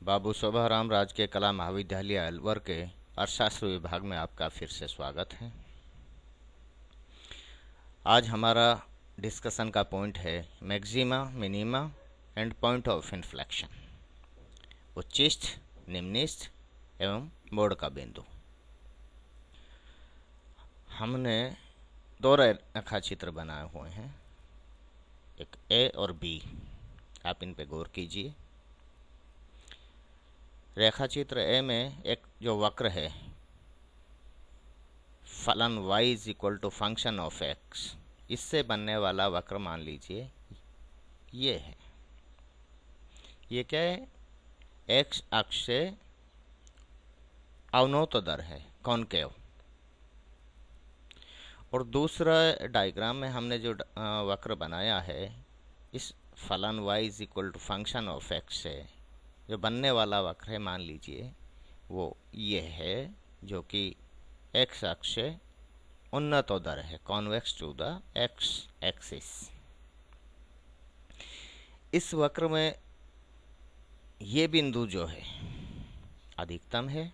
बाबू शोभाराम राजकीय कला महाविद्यालय अलवर के अर्थशास्त्र विभाग में आपका फिर से स्वागत है। आज हमारा डिस्कशन का पॉइंट है maxima, minima and point of inflection, उच्चिष्ठ, निम्निष्ठ एवं मोड़ का बिंदु। हमने दो रेखा चित्र बनाए हुए हैं, एक ए और बी। आप इन पे गौर कीजिए। रेखा चित्र ए में एक जो वक्र है, फलन y is equal to function of x, इससे बनने वाला वक्र मान लीजिए ये है। ये क्या है? x अक्ष से अवनोतोदर है, कॉनकेव। और दूसरा डायग्राम में हमने जो वक्र बनाया है, इस फलन y is equal to function of x से जो बनने वाला वक्र है, मान लीजिए वो ये है, जो कि x अक्ष से उन्नतोदर है, convex to the x axis. इस वक्र में ये बिंदु जो है अधिकतम है,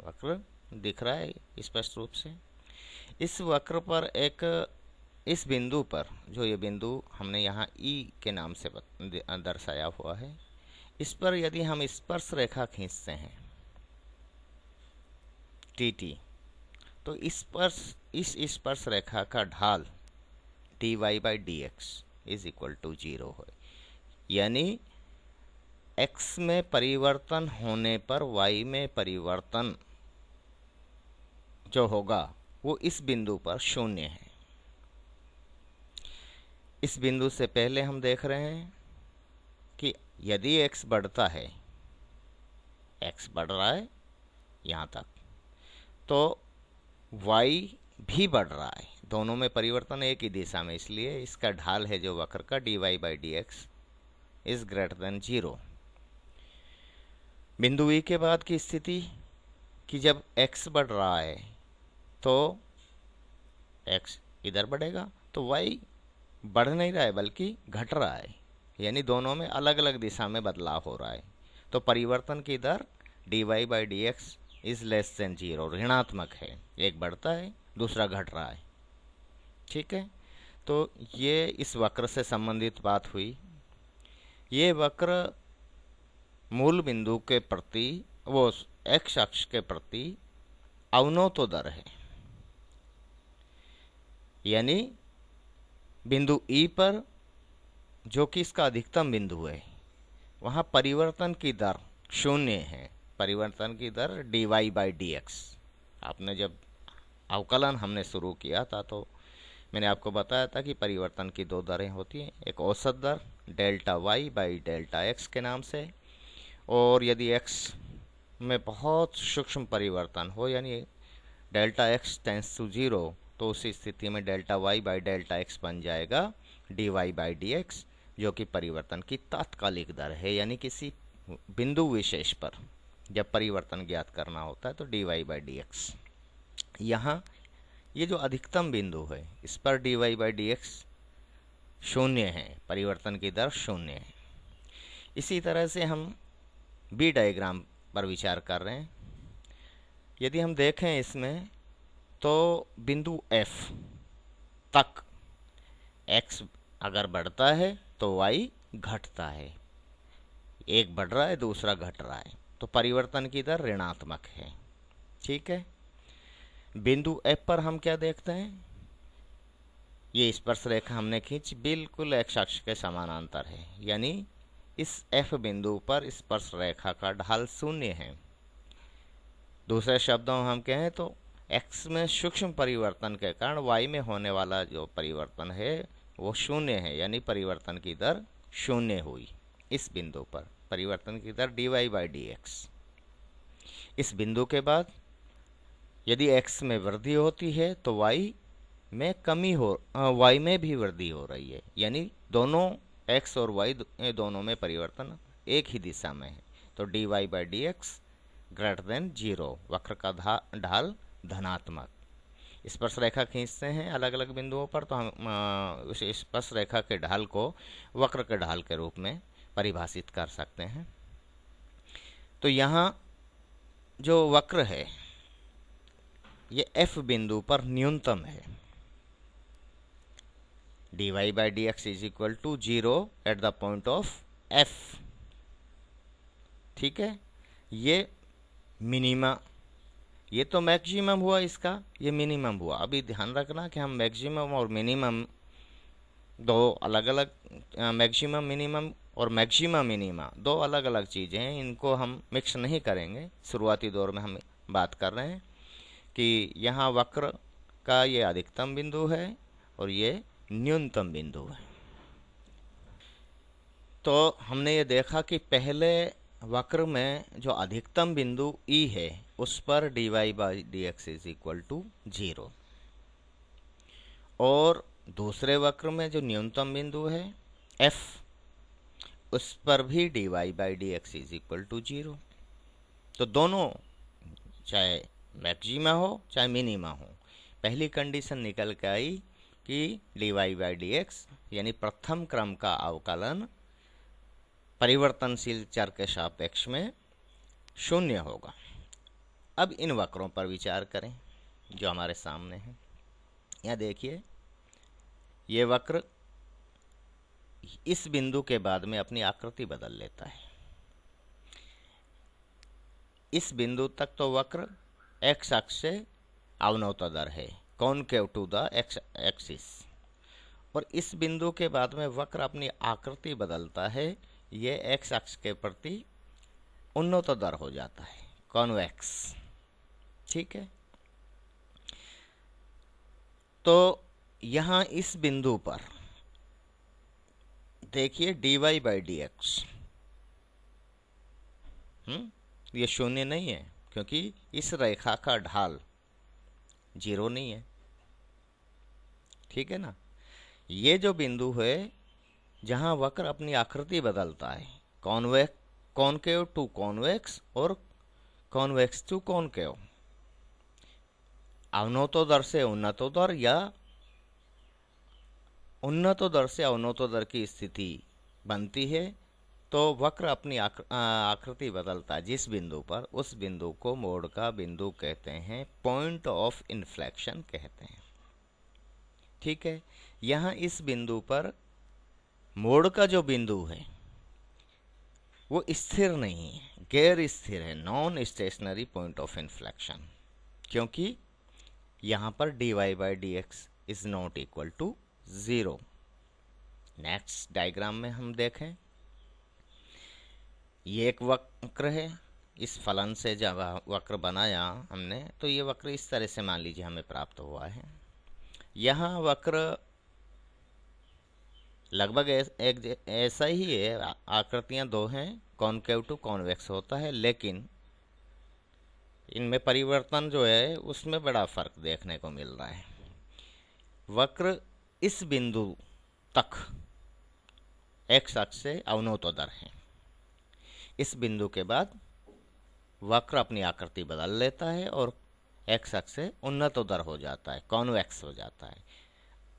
वक्र दिख रहा है स्पष्ट रूप से। इस वक्र पर इस बिंदु पर, जो ये बिंदु हमने यहाँ E के नाम से दर्शाया हुआ है, इस पर यदि हम स्पर्श रेखा खींचते हैं TT, तो इस स्पर्श रेखा का ढाल dy by dx is equal to 0 है। यानी x में परिवर्तन होने पर y में परिवर्तन जो होगा वो इस बिंदु पर शून्य है। इस बिंदु से पहले हम देख रहे हैं कि यदि x बढ़ता है, x बढ़ रहा है यहाँ तक, तो y भी बढ़ रहा है, दोनों में परिवर्तन एक ही दिशा में, इसलिए इसका ढाल है जो वक्र का dy by dx is greater than 0। बिंदु E के बाद की स्थिति कि जब x बढ़ रहा है तो x इधर बढ़ेगा, तो y बढ़ नहीं रहा है बल्कि घट रहा है, यानी दोनों में अलग अलग दिशा में बदलाव हो रहा है। तो परिवर्तन की दर dy by dx is less than 0, ऋणात्मक है। एक बढ़ता है, दूसरा घट रहा है। ठीक है, तो ये इस वक्र से संबंधित बात हुई। ये वक्र मूल बिंदु के प्रति, वो x अक्ष के प्रति अवनोतोदर है, यानी बिंदु E पर, जो कि इसका अधिकतम बिंदु है, वहाँ परिवर्तन की दर शून्य है। परिवर्तन की दर dy बाई dx। आपने जब अवकलन हमने शुरू किया था तो मैंने आपको बताया था कि परिवर्तन की दो दरें होती हैं, एक औसत दर delta y by delta x के नाम से, और यदि x में बहुत सूक्ष्म परिवर्तन हो, यानी डेल्टा x टेंस टू 0, तो उसी स्थिति में delta y by delta x बन जाएगा dy बाई dx, जो कि परिवर्तन की तात्कालिक दर है। यानी किसी बिंदु विशेष पर जब परिवर्तन ज्ञात करना होता है तो dy बाई dx। यहाँ ये जो अधिकतम बिंदु है, इस पर dy बाई dx शून्य है, परिवर्तन की दर शून्य है। इसी तरह से हम बी डायग्राम पर विचार कर रहे हैं। यदि हम देखें इसमें, तो बिंदु F तक x अगर बढ़ता है तो y घटता है। एक बढ़ रहा है, दूसरा घट रहा है, तो परिवर्तन की दर ऋणात्मक है। ठीक है, बिंदु F पर हम क्या देखते हैं? ये स्पर्श रेखा हमने खींच बिल्कुल x अक्ष के समानांतर है, यानी इस F बिंदु पर स्पर्श रेखा का ढाल शून्य है। दूसरे शब्दों में हम कहें तो x में सूक्ष्म परिवर्तन के कारण y में होने वाला जो परिवर्तन है वो शून्य है, यानी परिवर्तन की दर शून्य हुई। इस बिंदु पर परिवर्तन की दर dy बाई dx। इस बिंदु के बाद यदि x में वृद्धि होती है तो y में भी वृद्धि हो रही है, यानी दोनों x और y दोनों में परिवर्तन एक ही दिशा में है, तो dy by dx greater than 0, वक्र का ढाल धनात्मक। स्पर्श रेखा खींचते हैं अलग अलग बिंदुओं पर, तो हम उस स्पर्श रेखा के ढाल को वक्र के ढाल के रूप में परिभाषित कर सकते हैं। तो यहाँ जो वक्र है ये F बिंदु पर न्यूनतम है। dy/dx is equal to 0 at the point of F। ठीक है, ये मिनिमा, ये तो मैक्सिमम हुआ इसका, ये मिनिमम हुआ। अभी ध्यान रखना कि हम मैक्सिमम और मिनिमम दो अलग अलग, मैक्सिमम मिनिमम और मैक्सिमा मिनिमा दो अलग अलग चीज़ें हैं, इनको हम मिक्स नहीं करेंगे। शुरुआती दौर में हम बात कर रहे हैं कि यहाँ वक्र का ये अधिकतम बिंदु है और ये न्यूनतम बिंदु है। तो हमने ये देखा कि पहले वक्र में जो अधिकतम बिंदु E है उस पर dy/dx इज इक्वल टू 0, और दूसरे वक्र में जो न्यूनतम बिंदु है F उस पर भी dy/dx इज इक्वल टू 0। तो दोनों, चाहे मैक्सिमा हो चाहे मिनिमा हो, पहली कंडीशन निकल के आई कि dy/dx यानी प्रथम क्रम का अवकलन परिवर्तनशील चर के सापेक्ष में 0 होगा। अब इन वक्रों पर विचार करें जो हमारे सामने हैं। यहाँ देखिए, ये वक्र इस बिंदु के बाद में अपनी आकृति बदल लेता है। इस बिंदु तक तो वक्र x अक्ष से अवनतोदर है, concave to the x axis, और इस बिंदु के बाद में वक्र अपनी आकृति बदलता है, ये x अक्ष के प्रति उन्नतोदर हो जाता है, कॉन्वेक्स। ठीक है, तो यहाँ इस बिंदु पर देखिए dy/dx ये 0 नहीं है, क्योंकि इस रेखा का ढाल 0 नहीं है। ठीक है ना, ये जो बिंदु है जहाँ वक्र अपनी आकृति बदलता है, कॉनकेव टू कॉन्वेक्स और कॉन्वेक्स टू कॉनकेव, अवनतोदर से उन्नतोदर या उन्नतोदर से अवनतोदर की स्थिति बनती है, तो वक्र अपनी आकृति बदलता है जिस बिंदु पर, उस बिंदु को मोड़ का बिंदु कहते हैं, पॉइंट ऑफ इन्फ्लेक्शन कहते हैं। ठीक है, यहाँ इस बिंदु पर मोड़ का जो बिंदु है वो स्थिर नहीं है, गैर स्थिर है, non stationary point of inflection, क्योंकि यहाँ पर dy/dx is not equal to 0। Next diagram में हम देखें, ये एक वक्र है, इस फलन से जब वक्र बनाया हमने तो ये वक्र इस तरह से मान लीजिए हमें प्राप्त हुआ है। यहाँ वक्र लगभग एक ऐसा ही है, आकृतियाँ दो हैं, कॉनकेव टू कॉन्वेक्स होता है, लेकिन इनमें परिवर्तन जो है उसमें बड़ा फर्क देखने को मिल रहा है। वक्र इस बिंदु तक x अक्ष से अवनतोदर है, इस बिंदु के बाद वक्र अपनी आकृति बदल लेता है और x अक्ष से उन्नतोदर हो जाता है, कॉन्वेक्स हो जाता है।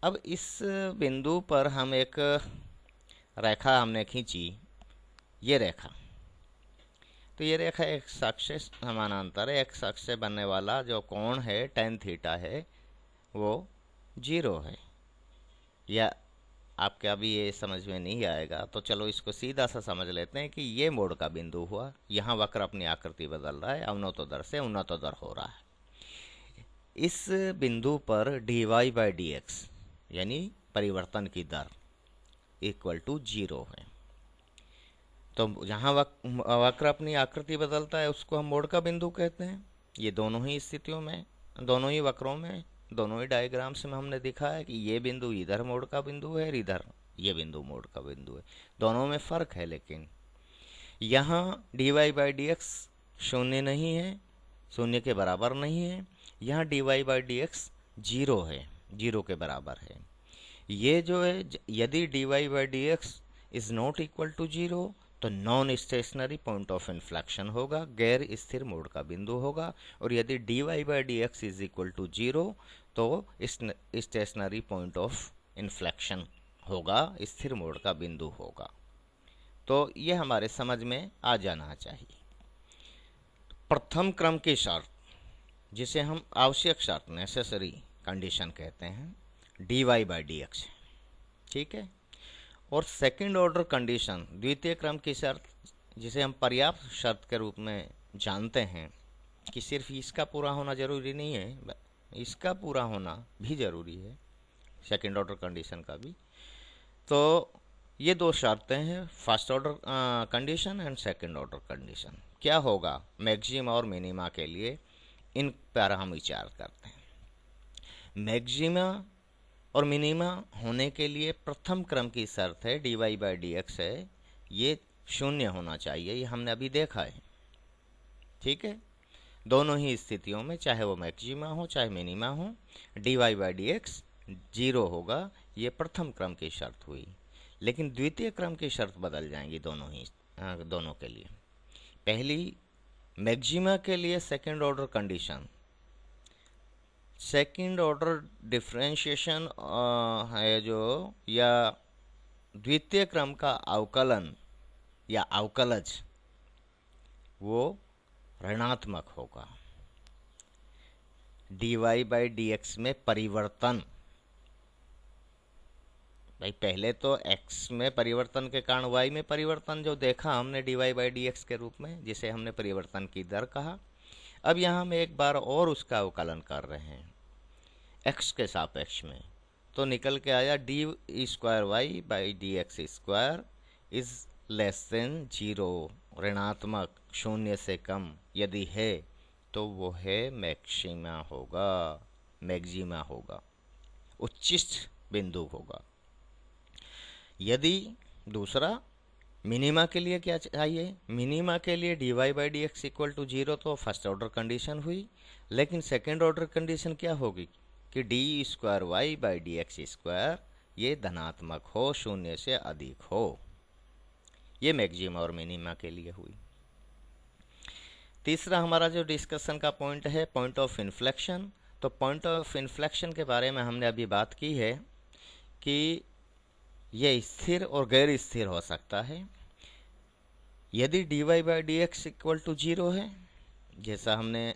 अब इस बिंदु पर हम एक रेखा हमने खींची, ये रेखा, तो ये रेखा x अक्ष से समानांतर है, x अक्ष से बनने वाला जो कोण है tan थीटा है वो 0 है। या आपके अभी ये समझ में नहीं आएगा तो चलो इसको सीधा सा समझ लेते हैं कि ये मोड़ का बिंदु हुआ, यहाँ वक्र अपनी आकृति बदल रहा है, अवनतोदर से उन्नतोदर हो रहा है। इस बिंदु पर dy/dx यानी परिवर्तन की दर इक्वल टू 0 है। तो जहाँ वक्र अपनी आकृति बदलता है उसको हम मोड़ का बिंदु कहते हैं। ये दोनों ही स्थितियों में, दोनों ही वक्रों में, दोनों ही डायग्राम्स में हमने दिखा है कि ये बिंदु इधर मोड़ का बिंदु है और इधर ये बिंदु मोड़ का बिंदु है, दोनों में फ़र्क है। लेकिन यहाँ dy/dx 0 नहीं है, 0 के बराबर नहीं है, यहाँ dy/dx 0 है, 0 के बराबर है। ये जो है, यदि dy/dx is not equal to 0 तो non stationary point of inflection होगा, गैर स्थिर मोड़ का बिंदु होगा, और यदि dy/dx इज इक्वल टू 0 तो स्टेशनरी पॉइंट ऑफ इन्फ्लेक्शन होगा, स्थिर मोड़ का बिंदु होगा। तो ये हमारे समझ में आ जाना चाहिए। प्रथम क्रम की शर्त, जिसे हम आवश्यक शर्त नेसेसरी कंडीशन कहते हैं, dy बाई डी एक्स, ठीक है। और सेकंड ऑर्डर कंडीशन, द्वितीय क्रम की शर्त, जिसे हम पर्याप्त शर्त के रूप में जानते हैं कि सिर्फ इसका पूरा होना जरूरी नहीं है, इसका पूरा होना भी जरूरी है, सेकंड ऑर्डर कंडीशन का भी। तो ये दो शर्तें हैं, first order condition and second order condition. क्या होगा मैक्सिमा और मिनिमा के लिए, इन पर हम विचार करते हैं। मैक्सिमा और मिनिमा होने के लिए प्रथम क्रम की शर्त है dy बाई डी एक्स है, ये शून्य होना चाहिए, ये हमने अभी देखा है, ठीक है। दोनों ही स्थितियों में, चाहे वो मैक्सिमा हो चाहे मिनिमा हो, dy by d x zero होगा, ये प्रथम क्रम की शर्त हुई। लेकिन द्वितीय क्रम की शर्त बदल जाएंगी दोनों के लिए। पहली मैक्सिमा के लिए second order condition, second order differentiation है जो, या द्वितीय क्रम का अवकलन या अवकलज, वो ऋणात्मक होगा। dy बाई डी एक्स में परिवर्तन, भाई पहले तो x में परिवर्तन के कारण y में परिवर्तन जो देखा हमने dy बाई डी एक्स के रूप में, जिसे हमने परिवर्तन की दर कहा। अब यहाँ हम एक बार और उसका अवकलन कर रहे हैं x के सापेक्ष में, तो निकल के आया d square y by d x square is less than zero, ऋणात्मक, शून्य से कम यदि है तो वो है मैक्सिमा होगा, मैक्सिमा होगा, उच्चिष्ट बिंदु होगा। यदि दूसरा मिनिमा के लिए क्या चाहिए, मिनिमा के लिए dy by d x equal to zero, तो फर्स्ट ऑर्डर कंडीशन हुई। लेकिन सेकेंड ऑर्डर कंडीशन क्या होगी कि d square y by d x square ये धनात्मक हो, शून्य से अधिक हो। ये मैक्सिमा और मिनिमा के लिए हुई। तीसरा हमारा जो डिस्कशन का पॉइंट है, पॉइंट ऑफ इन्फ्लेक्शन। तो पॉइंट ऑफ इन्फ्लेक्शन के बारे में हमने अभी बात की है कि यह स्थिर और गैर स्थिर हो सकता है। यदि dy by d x equal to zero है, जैसा हमने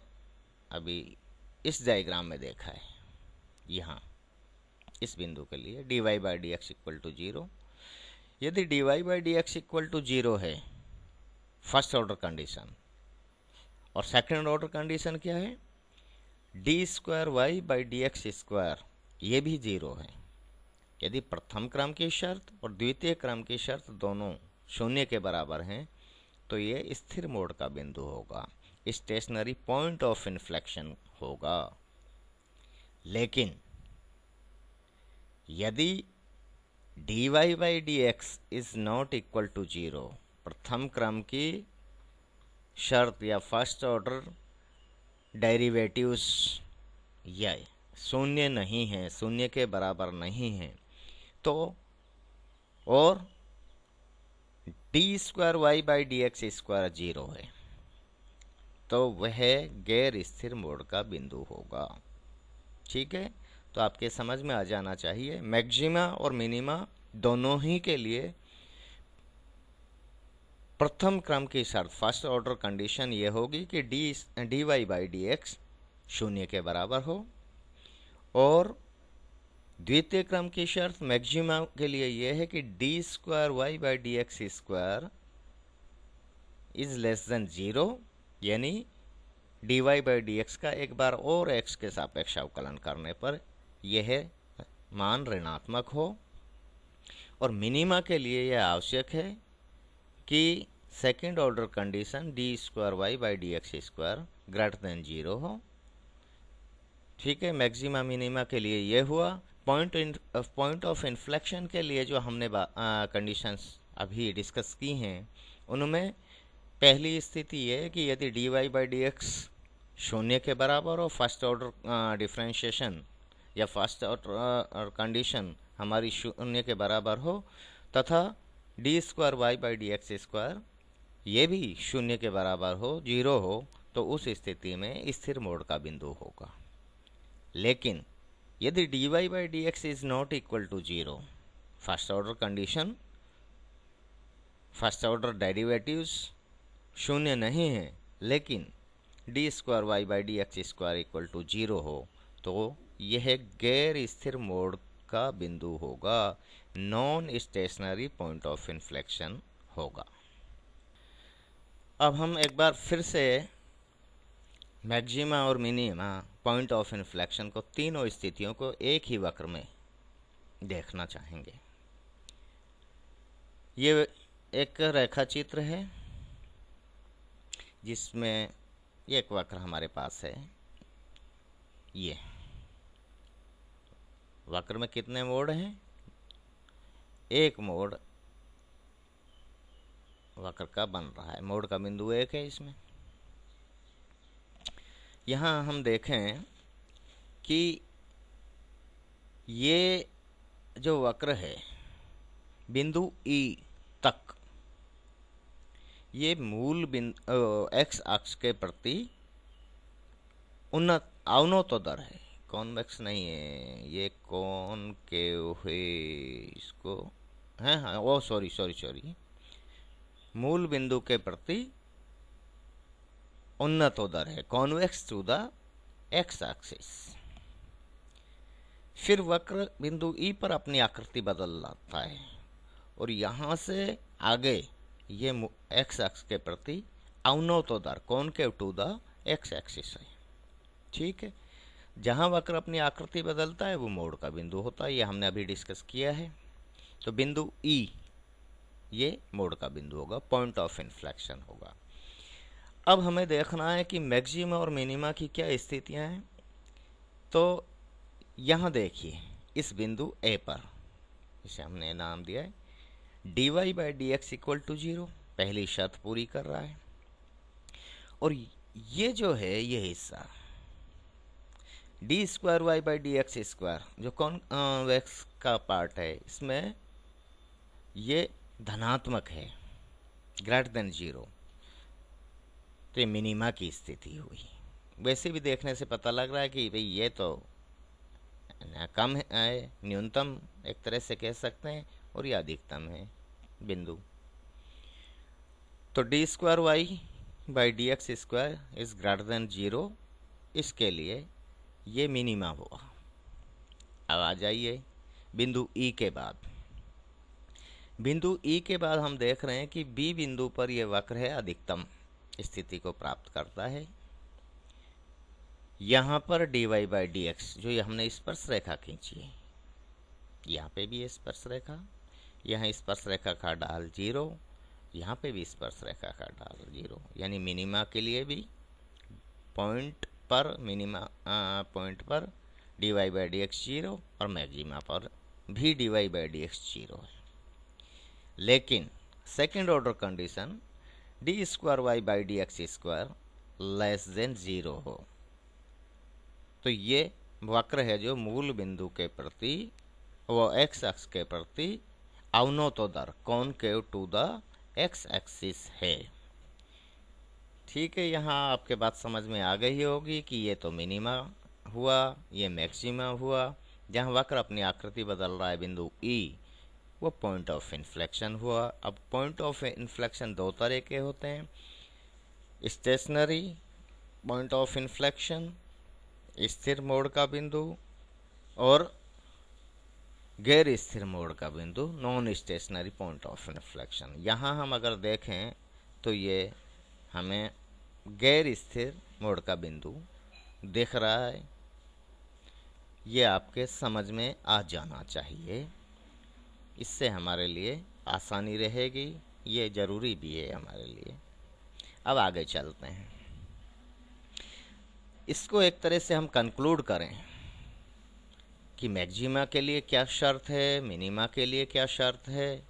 अभी इस डायग्राम में देखा है, यहाँ इस बिंदु के लिए dy by d x equal to zero, यदि dy by d x equal to zero है फर्स्ट ऑर्डर कंडीशन, और सेकंड ऑर्डर कंडीशन क्या है, d square y by d x square, ये भी जीरो है। यदि प्रथम क्रम की शर्त और द्वितीय क्रम की शर्त दोनों शून्य के बराबर हैं, तो ये स्थिर मोड का बिंदु होगा, स्टेशनरी पॉइंट ऑफ इन्फ्लेक्शन होगा। लेकिन यदि dy by d x is not equal to zero, प्रथम क्रम की शर्त या फर्स्ट ऑर्डर डेरिवेटिव्स यह शून्य नहीं है, शून्य के बराबर नहीं है, तो और d square y by d x square zero है, तो वह गैर स्थिर मोड का बिंदु होगा। ठीक है, तो आपके समझ में आ जाना चाहिए, मैक्सिमा और मिनिमा दोनों ही के लिए प्रथम क्रम की शर्त, फर्स्ट ऑर्डर कंडीशन ये होगी कि d y by d x शून्य के बराबर हो, और द्वितीय क्रम की शर्त मैक्सिमा के लिए यह है कि d square y by d x square is less than zero, यानी d y by d x का एक बार और एक्स के सापेक्ष अवकलन करने पर यह मान ऋणात्मक हो। और मिनिमा के लिए यह आवश्यक है कि second order condition d square y by d x square greater than zero हो। ठीक है, मैक्सिमा मिनिमा के लिए यह हुआ। पॉइंट ऑफ इन्फ्लेक्शन के लिए जो हमने कंडीशंस अभी डिस्कस की हैं, उनमें पहली स्थिति ये है कि यदि d y by d x शून्य के बराबर हो, फर्स्ट ऑर्डर डिफरेंशिएशन या फर्स्ट ऑर्डर कंडीशन हमारी शून्य के बराबर हो, तथा d square y by d x square ये भी शून्य के बराबर हो, जीरो हो, तो उस स्थिति में स्थिर मोड का बिंदु होगा। लेकिन यदि d y by d x is not equal to zero, first order condition, first order derivatives शून्य नहीं है, लेकिन d square y by d x square equal to 0 हो तो यह गैर स्थिर मोड का बिंदु होगा, non stationary point of inflection होगा। अब हम एक बार फिर से मैक्सिमा और मिनिमा पॉइंट ऑफ इन्फ्लेक्शन को, तीनों स्थितियों को एक ही वक्र में देखना चाहेंगे। ये एक रेखा चित्र है जिसमें एक वक्र हमारे पास है। ये वक्र में कितने मोड़ हैं? एक मोड़ वक्र का बन रहा है, मोड़ का बिंदु एक है इसमें। यहाँ हम देखें कि ये जो वक्र है बिंदु ई तक, ये मूल बिंदु एक्स अक्ष के प्रति अवनतोदर है, कॉन्वेक्स नहीं है, ये कॉनकेव है, इसको है, हाँ, ओ सॉरी, मूल बिंदु के प्रति उन्नतोदर है, convex to the x axis. फिर वक्र बिंदु ई पर अपनी आकृति बदल लाता है और यहाँ से आगे ये एक्स अक्ष के प्रति अवनतोदर, concave to the x axis है। ठीक है, जहाँ वक्र अपनी आकृति बदलता है वो मोड़ का बिंदु होता है, ये हमने अभी डिस्कस किया है। तो बिंदु ई ये मोड़ का बिंदु होगा, पॉइंट ऑफ इन्फ्लेक्शन होगा। अब हमें देखना है कि मैक्सिमा और मिनिमा की क्या स्थितियां हैं। तो यहाँ देखिए, इस बिंदु ए पर, इसे हमने नाम दिया है dy by d x equal to 0, पहली शर्त पूरी कर रहा है। और ये जो है ये हिस्सा d square y by d x square, जो कॉन्वेक्स का पार्ट है, इसमें ये धनात्मक है, ग्रेटर देन 0, तो ये मिनिमा की स्थिति हुई। वैसे भी देखने से पता लग रहा है कि भाई ये तो कम है, न्यूनतम एक तरह से कह सकते हैं, और ये अधिकतम है बिंदु। तो d square y by d x square is greater than 0, इसके लिए ये मिनिमा हुआ। अब आ जाइए बिंदु ई के बाद। बिंदु ई के बाद हम देख रहे हैं कि बी बिंदु पर यह वक्र है अधिकतम स्थिति को प्राप्त करता है। यहाँ पर dy बाई डी एक्स, जो ये हमने स्पर्श रेखा खींची है, यहाँ पे भी स्पर्श रेखा, यहाँ स्पर्श रेखा का ढाल 0, यहाँ पे भी स्पर्श रेखा का ढाल 0, यानी मिनिमा के लिए भी पॉइंट पर dy बाई डी एक्स 0 और मैक्सिमा पर भी dy बाई डी एक्स 0 है। लेकिन second order condition d square y by d x square less than 0 हो, तो ये वक्र है जो मूल बिंदु के प्रति, वो एक्स अक्ष के प्रति अवनतोदर, concave to the x axis है। ठीक है, यहाँ आपके बात समझ में आ गई होगी कि ये तो मिनिमा हुआ, ये मैक्सिमा हुआ। जहाँ वक्र अपनी आकृति बदल रहा है बिंदु ई, वो पॉइंट ऑफ इन्फ्लेक्शन हुआ। अब पॉइंट ऑफ इन्फ्लेक्शन दो तरह के होते हैं, स्टेशनरी पॉइंट ऑफ इन्फ्लेक्शन, स्थिर मोड़ का बिंदु, और गैर स्थिर मोड़ का बिंदु, non stationary point of inflection. यहाँ हम अगर देखें तो ये हमें गैर स्थिर मोड़ का बिंदु दिख रहा है। ये आपके समझ में आ जाना चाहिए, इससे हमारे लिए आसानी रहेगी, ये ज़रूरी भी है हमारे लिए। अब आगे चलते हैं, इसको एक तरह से हम कंक्लूड करें कि मैक्सिमा के लिए क्या शर्त है, मिनिमा के लिए क्या शर्त है,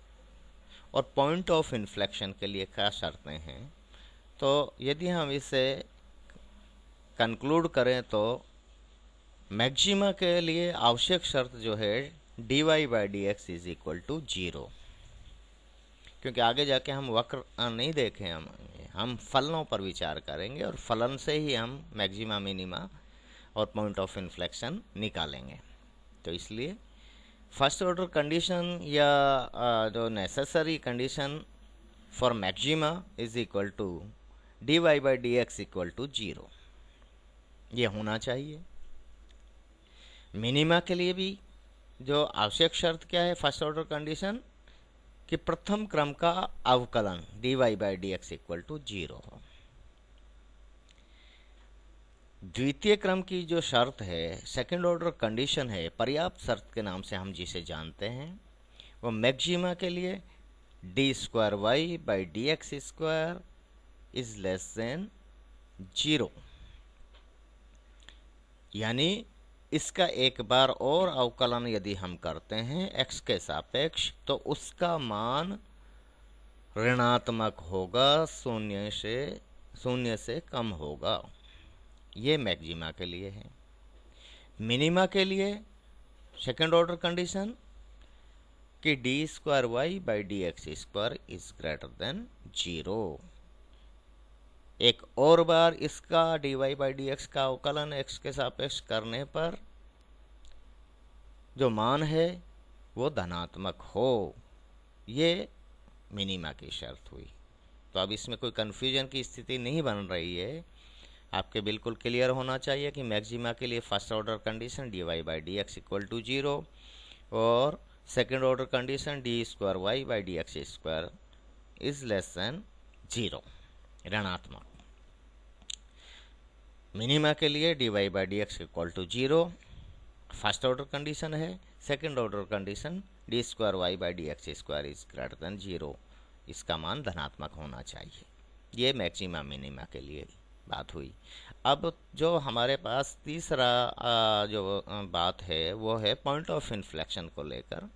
और पॉइंट ऑफ इन्फ्लेक्शन के लिए क्या शर्तें हैं। तो यदि हम इसे कंक्लूड करें तो मैक्सिमा के लिए आवश्यक शर्त जो है dy by d x is equal to 0, क्योंकि आगे जाके हम वक्र नहीं देखें, हम फलनों पर विचार करेंगे और फलन से ही हम मैक्सिमा, मिनिमा और पॉइंट ऑफ इन्फ्लेक्शन निकालेंगे। तो इसलिए फर्स्ट ऑर्डर कंडीशन या जो necessary condition for maxima is equal to d y by d x equal to 0, ये होना चाहिए। मिनिमा के लिए भी जो आवश्यक शर्त क्या है, फर्स्ट ऑर्डर कंडीशन, कि प्रथम क्रम का अवकलन d y by d x equal to 0 हो। द्वितीय क्रम की जो शर्त है, सेकंड ऑर्डर कंडीशन है, पर्याप्त शर्त के नाम से हम जिसे जानते हैं, वो मैक्सिमा के लिए d square y by d x square is less than 0, यानी इसका एक बार और अवकलन यदि हम करते हैं x के सापेक्ष तो उसका मान ऋणात्मक होगा, शून्य से कम होगा। ये मैक्सिमा के लिए है। मिनिमा के लिए सेकेंड ऑर्डर कंडीशन कि d square y by d x square is greater than 0। एक और बार इसका d y by d x का अवकलन x के सापेक्ष करने पर जो मान है वो धनात्मक हो, ये मिनिमा की शर्त हुई। तो अब इसमें कोई कन्फ्यूजन की स्थिति नहीं बन रही है, आपके बिल्कुल क्लियर होना चाहिए कि मैक्सिमा के लिए first order condition d y by d x equal to 0 और second order condition d square y by d x square is less than 0, ऋणात्मक। मिनिमा के लिए d y by d x equal to 0 first order condition है, second order condition d square y by d x square is greater than 0, इसका मान धनात्मक होना चाहिए। ये मैक्सिमा मिनिमा के लिए बात हुई। अब जो हमारे पास तीसरा जो बात है वो है पॉइंट ऑफ इन्फ्लेक्शन को लेकर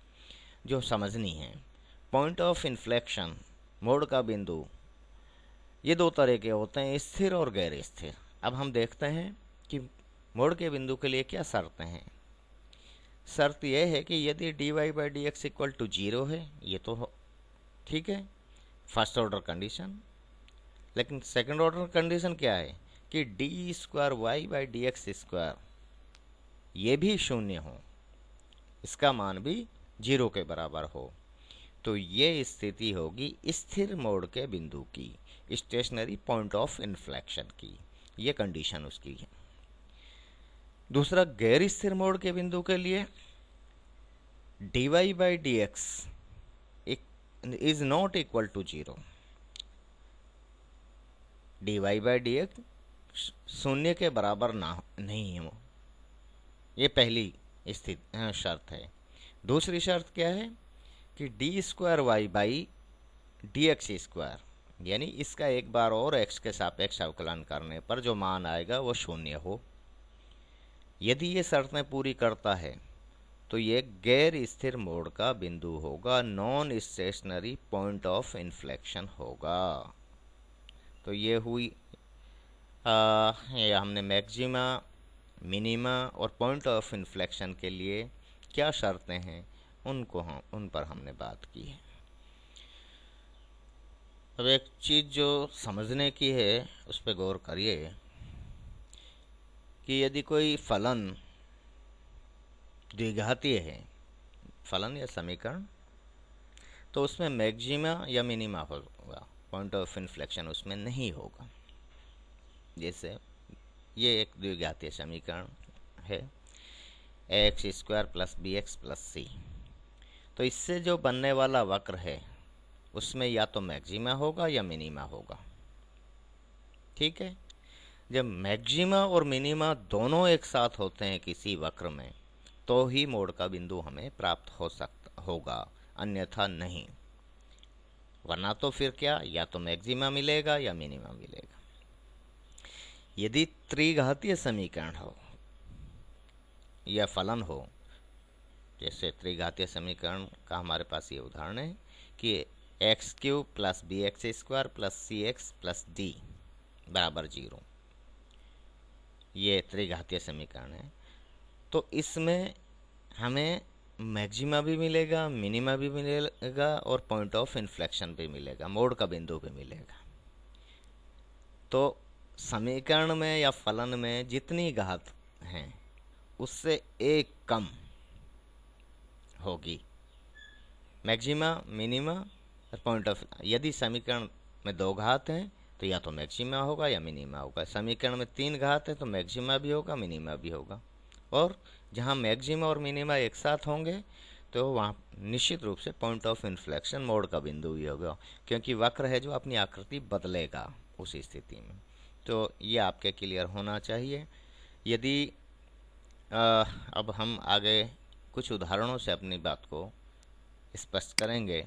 जो समझनी है। पॉइंट ऑफ इन्फ्लेक्शन, मोड़ का बिंदु, ये दो तरह के होते हैं, स्थिर और गैर स्थिर। अब हम देखते हैं कि मोड़ के बिंदु के लिए क्या शर्तें हैं। शर्त यह है कि यदि d y by d x equal to 0 है, ये तो ठीक है, फर्स्ट ऑर्डर कंडीशन। लेकिन सेकंड ऑर्डर कंडीशन क्या है कि d square y by d x square ये भी शून्य हो, इसका मान भी 0 के बराबर हो। तो ये स्थिति होगी स्थिर मोड़ के बिंदु की, स्टेशनरी पॉइंट ऑफ इन्फ्लेक्शन की, ये कंडीशन उसकी है। दूसरा, गैर स्थिर मोड़ के बिंदु के लिए d y by d x is not equal to 0, d y by d x शून्य के बराबर नहीं है, ये पहली शर्त है। दूसरी शर्त क्या है कि d square y by d x square, यानी इसका एक बार और x के सापेक्ष अवकलन करने पर जो मान आएगा वो शून्य हो। यदि ये शर्तें पूरी करता है तो ये गैर स्थिर मोड़ का बिंदु होगा, non stationary point of inflection होगा। तो ये हुई ये हमने मैक्सिमा, मिनिमा और पॉइंट ऑफ इन्फ्लेक्शन के लिए क्या शर्तें हैं उन पर हमने बात की है। अब एक चीज़ जो समझने की है उस पर गौर करिए कि यदि कोई फलन द्विघातीय है, फलन या समीकरण, तो उसमें मैक्सिमा या मिनिमा होगा, पॉइंट ऑफ इन्फ्लेक्शन उसमें नहीं होगा। जैसे ये एक द्विघातीय समीकरण है, x square plus b x plus c, तो इससे जो बनने वाला वक्र है उसमें या तो मैक्सिमा होगा या मिनिमा होगा। ठीक है, जब मैक्सिमा और मिनिमा दोनों एक साथ होते हैं किसी वक्र में तो ही मोड़ का बिंदु हमें प्राप्त होगा, अन्यथा नहीं। वरना तो फिर क्या, या तो मैक्सिमा मिलेगा या मिनिमा मिलेगा। यदि त्रिघातीय समीकरण हो या फलन हो, जैसे त्रिघातीय समीकरण का हमारे पास ये उदाहरण है कि x cube plus b x square plus c x plus d बराबर 0, ये त्रिघातीय समीकरण है। तो इसमें हमें मैक्सिमा भी मिलेगा, मिनिमा भी मिलेगा और पॉइंट ऑफ इन्फ्लेक्शन भी मिलेगा, मोड़ का बिंदु भी मिलेगा। तो समीकरण में या फलन में जितनी घात हैं उससे एक कम होगी मैक्सिमा, मिनिमा और पॉइंट ऑफ। यदि समीकरण में 2 घात हैं तो या तो मैक्सिमा होगा या मिनिमा होगा। समीकरण में 3 घात है तो मैक्सिमा भी होगा मिनिमा भी होगा, और जहाँ मैक्सिमा और मिनिमा एक साथ होंगे तो वहाँ निश्चित रूप से पॉइंट ऑफ इन्फ्लेक्शन मोड़ का बिंदु भी होगा, क्योंकि वक्र है जो अपनी आकृति बदलेगा उस स्थिति में। तो ये आपके क्लियर होना चाहिए। यदि अब हम आगे कुछ उदाहरणों से अपनी बात को स्पष्ट करेंगे।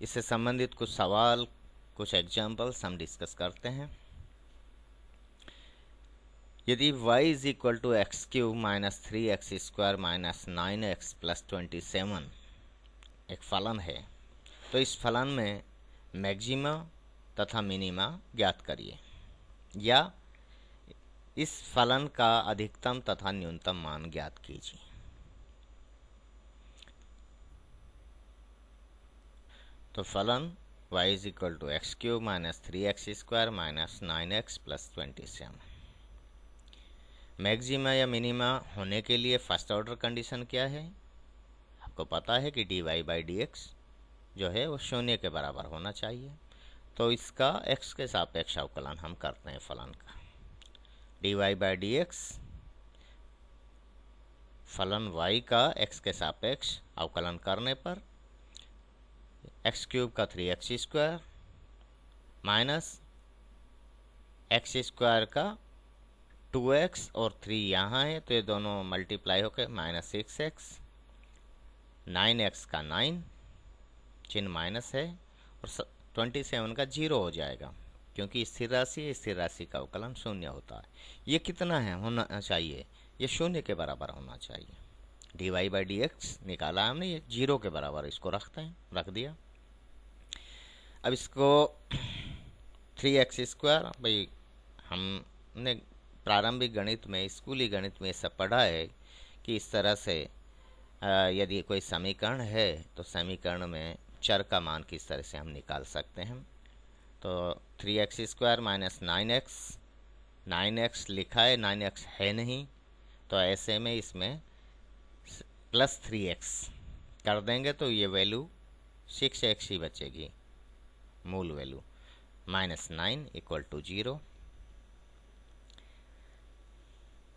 इससे संबंधित कुछ सवाल, कुछ एग्जाम्पल्स हम डिस्कस करते हैं। यदि y is equal to x cube minus 3x² minus 9x plus 27 एक फलन है, तो इस फलन में मैक्सिमा तथा मिनिमा ज्ञात करिए, या इस फलन का अधिकतम तथा न्यूनतम मान ज्ञात कीजिए। तो फलन y is equal to x cube minus 3x² minus 9x plus 27। Maxima या मिनिमा होने के लिए फर्स्ट ऑर्डर कंडीशन क्या है? आपको पता है कि dy/dx जो है वो 0 के बराबर होना चाहिए। तो इसका x के सापेक्ष अवकलन हम करते हैं फलन का। dy/dx फलन y का x के सापेक्ष अवकलन करने पर एक्स क्यूब का 3x² माइनस x² का 2x और 3 यहाँ है तो ये दोनों मल्टीप्लाई होकर माइनस 6x, 9x का 9 चिन्ह माइनस है, और 27 का 0 हो जाएगा, क्योंकि स्थिर राशि है, स्थिर राशि का अवकलन 0 होता है। ये कितना है होना चाहिए? ये 0 के बराबर होना चाहिए। dy/dx निकाला हमने, ये 0 के बराबर, इसको रखते हैं, रख दिया। अब इसको 3x², भाई हमने प्रारंभिक गणित में, स्कूली गणित में सब पढ़ा है कि इस तरह से यदि कोई समीकरण है तो समीकरण में चर का मान किस तरह से हम निकाल सकते हैं। तो 3x² माइनस 9x, 9x लिखा है, 9x है नहीं, तो ऐसे में इसमें प्लस 3x कर देंगे तो ये वैल्यू 6x ही बचेगी, मूल value minus 9 equal to 0।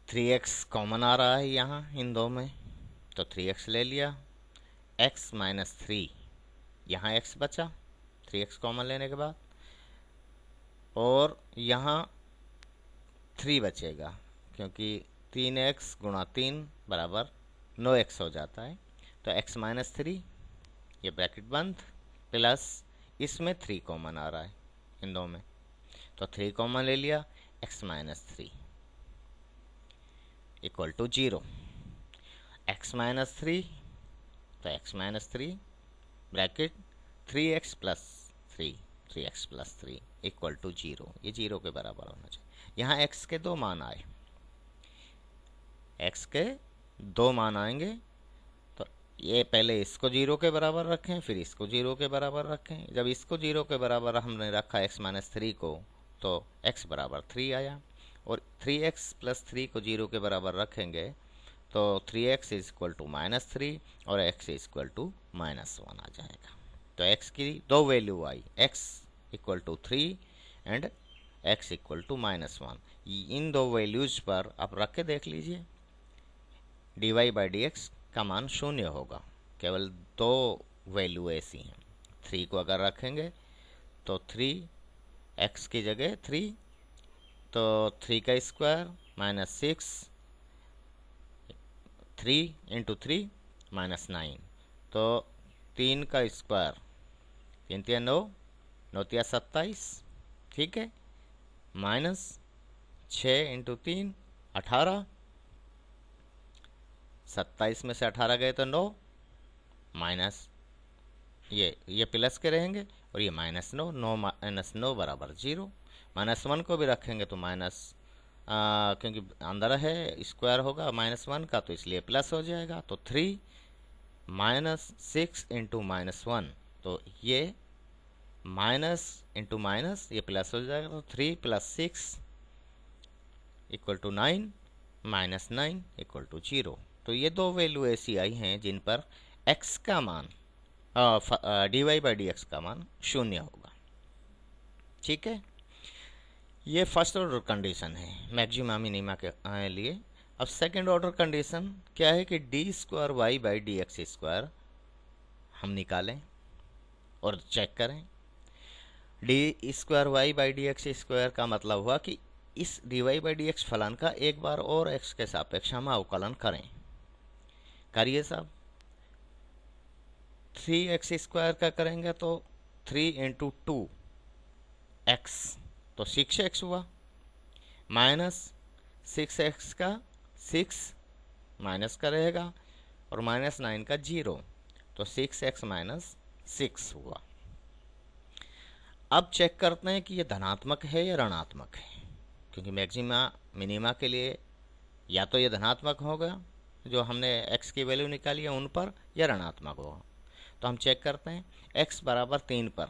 3x common आ रहा है यहाँ इन दो में, तो 3x ले लिया, x माइनस 3, यहाँ x बचा 3x कॉमन लेने के बाद, और यहाँ 3 बचेगा, क्योंकि 3x गुणा 3 बराबर 9x हो जाता है। तो x माइनस 3, ये ब्रैकेट बंद, प्लस इसमें 3 कॉमन आ रहा है इन दो में, तो 3 कॉमन ले लिया, x minus 3 equal to 0। x minus 3, तो x minus 3 bracket 3x plus 3, 3x plus 3 equal to 0, ये 0 के बराबर होना चाहिए। यहाँ x के 2 मान आए, x के 2 मान आएंगे, तो ये पहले इसको 0 के बराबर रखें, फिर इसको 0 के बराबर रखें। जब इसको 0 के बराबर हमने रखा x माइनस 3 को, तो x बराबर 3 आया, और 3x प्लस 3 को 0 के बराबर रखेंगे तो 3x is equal to minus 3 और x is equal to minus 1 आ जाएगा। तो x की 2 वैल्यू आई, x equal to 3 and x equal to minus 1। इन दो वैल्यूज पर आप रख के देख लीजिए, dy/dx का मान 0 होगा। केवल 2 वैल्यू ऐसी हैं। 3 को अगर रखेंगे तो 3x की जगह 3, तो 3 का स्क्वायर माइनस 6, 3 इंटू 3 माइनस 9, तो 3 का स्क्वायर 3 3 9, 9 3 27, ठीक है, माइनस 6 इंटू 3 18, 27 में से 18 गए तो 9, माइनस ये प्लस के रहेंगे और ये माइनस 9, 9 माइनस 9 बराबर 0। माइनस 1 को भी रखेंगे तो माइनस, क्योंकि अंदर है स्क्वायर होगा माइनस 1 का, तो इसलिए प्लस हो जाएगा। तो 3 माइनस 6 इंटू माइनस 1, तो ये माइनस इंटू माइनस ये प्लस हो जाएगा, तो 3 plus 6 equal to 9, minus 9 equal to 0। तो ये 2 वैल्यू ऐसी आई हैं जिन पर x का मान dy/dx का मान 0 होगा। ठीक है, ये फर्स्ट ऑर्डर कंडीशन है मैक्सिमा मिनिमा के लिए। अब सेकंड ऑर्डर कंडीशन क्या है कि d square y by d x square हम निकालें और चेक करें। D square y by d x square का मतलब हुआ कि इस d y by d x फलन का एक बार और एक्स के सापेक्ष हम अवकलन करें। करिए साहब, 3x स्क्वायर का करेंगे तो 3 इंटू 2 एक्स तो 6x हुआ, माइनस 6x का 6 माइनस का रहेगा और माइनस 9 का 0 तो 6x माइनस 6 हुआ। अब चेक करते हैं कि ये धनात्मक है या ऋणात्मक है, क्योंकि मैक्सिमा मिनिमा के लिए या तो ये धनात्मक होगा जो हमने x की वैल्यू निकाली है उन पर, या ऋणात्मक होगा। तो हम चेक करते हैं x बराबर 3 पर,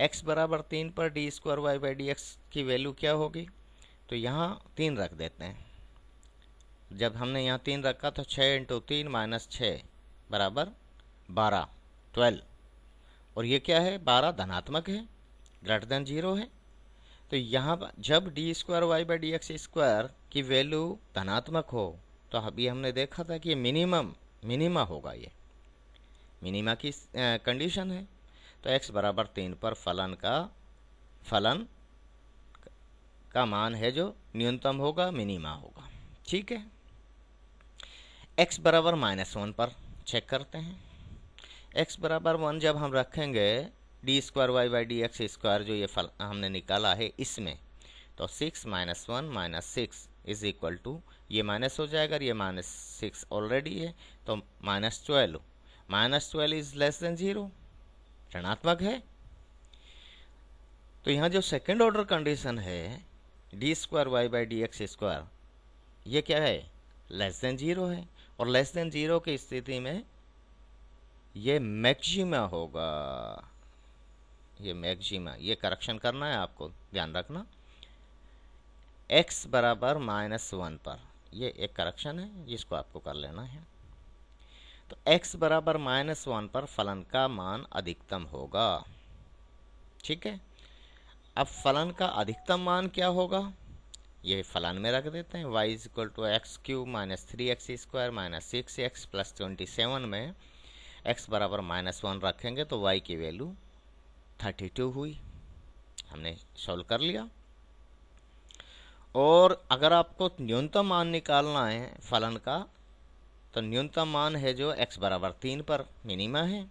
x बराबर 3 पर d square y by d x की वैल्यू क्या होगी, तो यहाँ 3 रख देते हैं। जब हमने यहाँ 3 रखा तो 6 इंटू 3 माइनस 6 बराबर 12, 12। और ये क्या है, 12 धनात्मक है, ग्रेटर देन 0 है। तो यहाँ जब d square y by d x square की वैल्यू धनात्मक हो तो अभी हमने देखा था कि ये मिनिमा होगा, ये मिनिमा की कंडीशन है। तो x बराबर 3 पर फलन का मान है जो न्यूनतम होगा, मिनिमा होगा। ठीक है, x बराबर -1 पर चेक करते हैं। x बराबर 1 जब हम रखेंगे d square y by d x square जो ये फल हमने निकाला है इसमें, तो 6 minus 1 minus 6 is equal to, ये माइनस हो जाएगा, ये -6 ऑलरेडी है तो -12। -12 इज लेस देन 0, ऋणात्मक है। तो यहाँ जो सेकेंड ऑर्डर कंडीशन है d square y by d x square, ये क्या है, लेस देन 0 है। और लेस देन 0 की स्थिति में ये मैक्सिमा होगा, ये मैक्सिमा, ये करेक्शन करना है आपको, ध्यान रखना। x बराबर -1 पर, ये एक करेक्शन है जिसको आपको कर लेना है। तो x बराबर -1 पर फलन का मान अधिकतम होगा। ठीक है, अब फलन का अधिकतम मान क्या होगा, ये फलन में रख देते हैं। y is equal to x cube minus 3x square minus 6x plus 27 में x बराबर -1 रखेंगे तो y की वैल्यू 32 हुई, हमने सॉल्व कर लिया। और अगर आपको न्यूनतम मान निकालना है फलन का, तो न्यूनतम मान है जो x बराबर 3 पर मिनिमा है।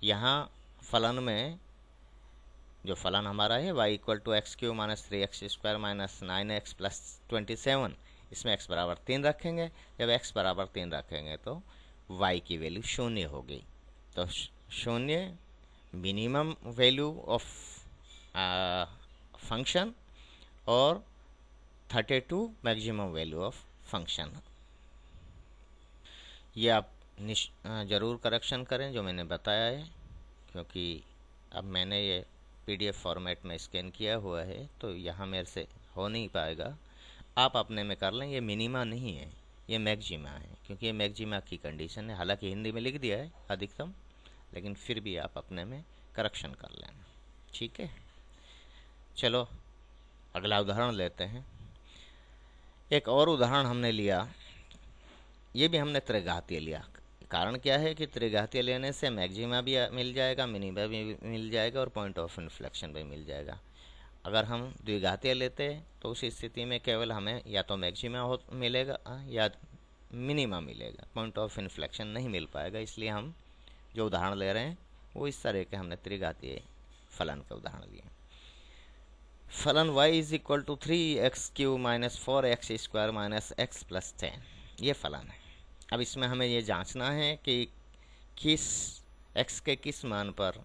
यहाँ फलन में जो फलन हमारा है y equal to x cube minus 3x square minus 9x plus 27, इसमें x बराबर 3 रखेंगे। जब x बराबर 3 रखेंगे तो y की वैल्यू 0 होगी। तो 0 मिनिमम वैल्यू ऑफ फंक्शन और 32 मैक्सिमम वैल्यू ऑफ फंक्शन। ये आप ज़रूर करेक्शन करें जो मैंने बताया है, क्योंकि अब मैंने ये पीडीएफ फॉर्मेट में स्कैन किया हुआ है तो यहाँ मेरे से हो नहीं पाएगा। आप अपने में कर लें, ये मिनिमा नहीं है, ये मैक्सिमा है, क्योंकि ये मैक्सिमा की कंडीशन है। हालांकि हिंदी में लिख दिया है अधिकतम, लेकिन फिर भी आप अपने में करेक्शन कर लेना। ठीक है, चलो अगला उदाहरण लेते हैं। एक और उदाहरण हमने लिया, ये भी हमने त्रिघातीय लिया। कारण क्या है कि त्रिघातीय लेने से मैक्सिमा भी मिल जाएगा, मिनिमा भी मिल जाएगा और पॉइंट ऑफ इन्फ्लेक्शन भी मिल जाएगा। अगर हम द्विघातीय लेते तो उस स्थिति में केवल हमें या तो मैक्सिमा मिलेगा या मिनिमा मिलेगा, पॉइंट ऑफ इन्फ्लेक्शन नहीं मिल पाएगा। इसलिए हम जो उदाहरण ले रहे हैं वो इस तरह के हमने त्रिघातीय फलन का उदाहरण लिए। फलन y is equal to 3x cube minus 4x square minus x plus 10, ये फलन है। अब इसमें हमें ये जांचना है कि किस x के किस मान पर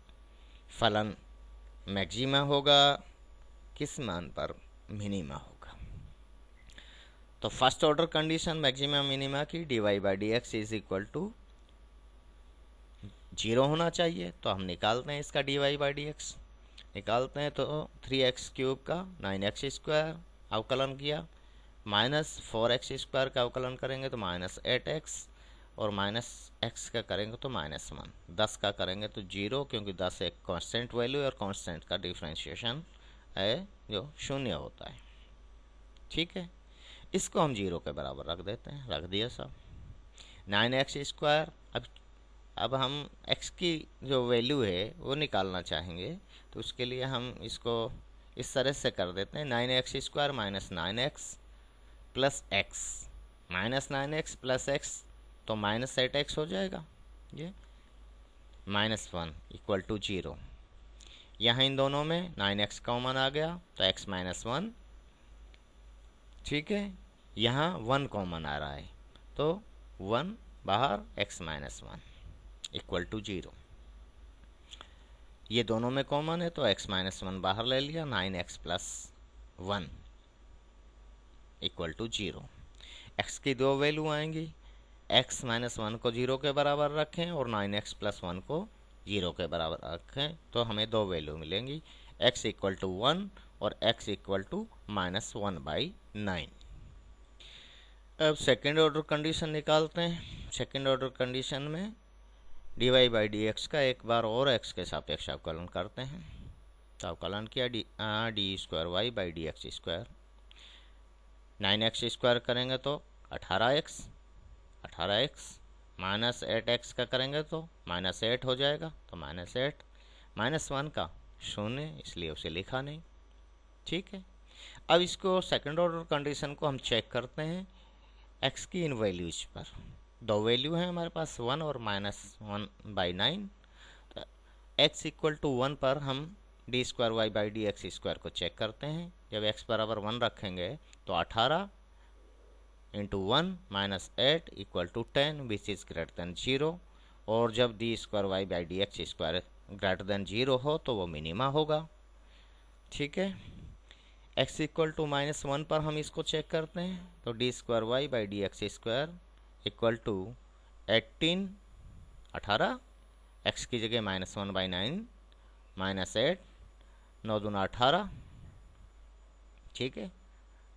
फलन मैक्सिमा होगा, किस मान पर मिनिमा होगा। तो first order condition maxima minima की dy by d x is equal to 0 होना चाहिए। तो हम निकालते हैं इसका dy बाई डी एक्स, निकालते हैं तो 3x क्यूब का 9x स्क्वायर अवकलन किया, माइनस 4x स्क्वायर का अवकलन करेंगे तो माइनस 8x, और माइनस x का करेंगे तो -1, 10 का करेंगे तो 0, क्योंकि 10 एक कांस्टेंट वैल्यू है और कांस्टेंट का डिफ्रेंशिएशन है जो शून्य होता है। ठीक है, इसको हम 0 के बराबर रख देते हैं, रख दिया सब। 9x²। अब हम x की जो वैल्यू है वो निकालना चाहेंगे, तो उसके लिए हम इसको इस तरह से कर देते हैं। 9x² minus 9x plus x, minus 9x plus x तो माइनस 8x हो जाएगा। ये -1 इक्वल टू 0। यहाँ इन दोनों में 9x कॉमन आ गया तो x माइनस 1। ठीक है, यहाँ 1 कॉमन आ रहा है तो 1 बाहर, x माइनस 1 इक्वल टू 0। ये दोनों में कॉमन है तो x माइनस 1 बाहर ले लिया, 9x plus 1 equal to 0। x की दो वैल्यू आएंगी, x माइनस 1 को 0 के बराबर रखें और 9x प्लस 1 को 0 के बराबर रखें तो हमें दो वैल्यू मिलेंगी, x इक्वल टू 1 और x इक्वल टू -1/9। अब सेकेंड ऑर्डर कंडीशन निकालते हैं। सेकेंड ऑर्डर कंडीशन में dy/dx का एक बार और x के सापेक्ष अवकलन करते हैं। तो अवकलन किया d²y/dx²। 9x² करेंगे तो 18x माइनस 8x का करेंगे तो -8 हो जाएगा, तो -8 -1 का 0, इसलिए उसे लिखा नहीं। ठीक है, अब इसको सेकंड ऑर्डर कंडीशन को हम चेक करते हैं x की इन वैल्यूज पर। दो वैल्यू हैं हमारे पास, 1 और -1/9। तो x इक्वल टू 1 पर हम d²y/dx² को चेक करते हैं। जब x बराबर 1 रखेंगे तो 18 into 1 minus 8 equal to 10 which is greater than 0। और जब d²y/dx² ग्रेटर देन 0 हो तो वो मिनिमा होगा। ठीक है, x इक्वल टू -1 पर हम इसको चेक करते हैं तो d²y/dx² इक्वल टू 18 x की जगह -1/9 -8 9 दूना 18। ठीक है,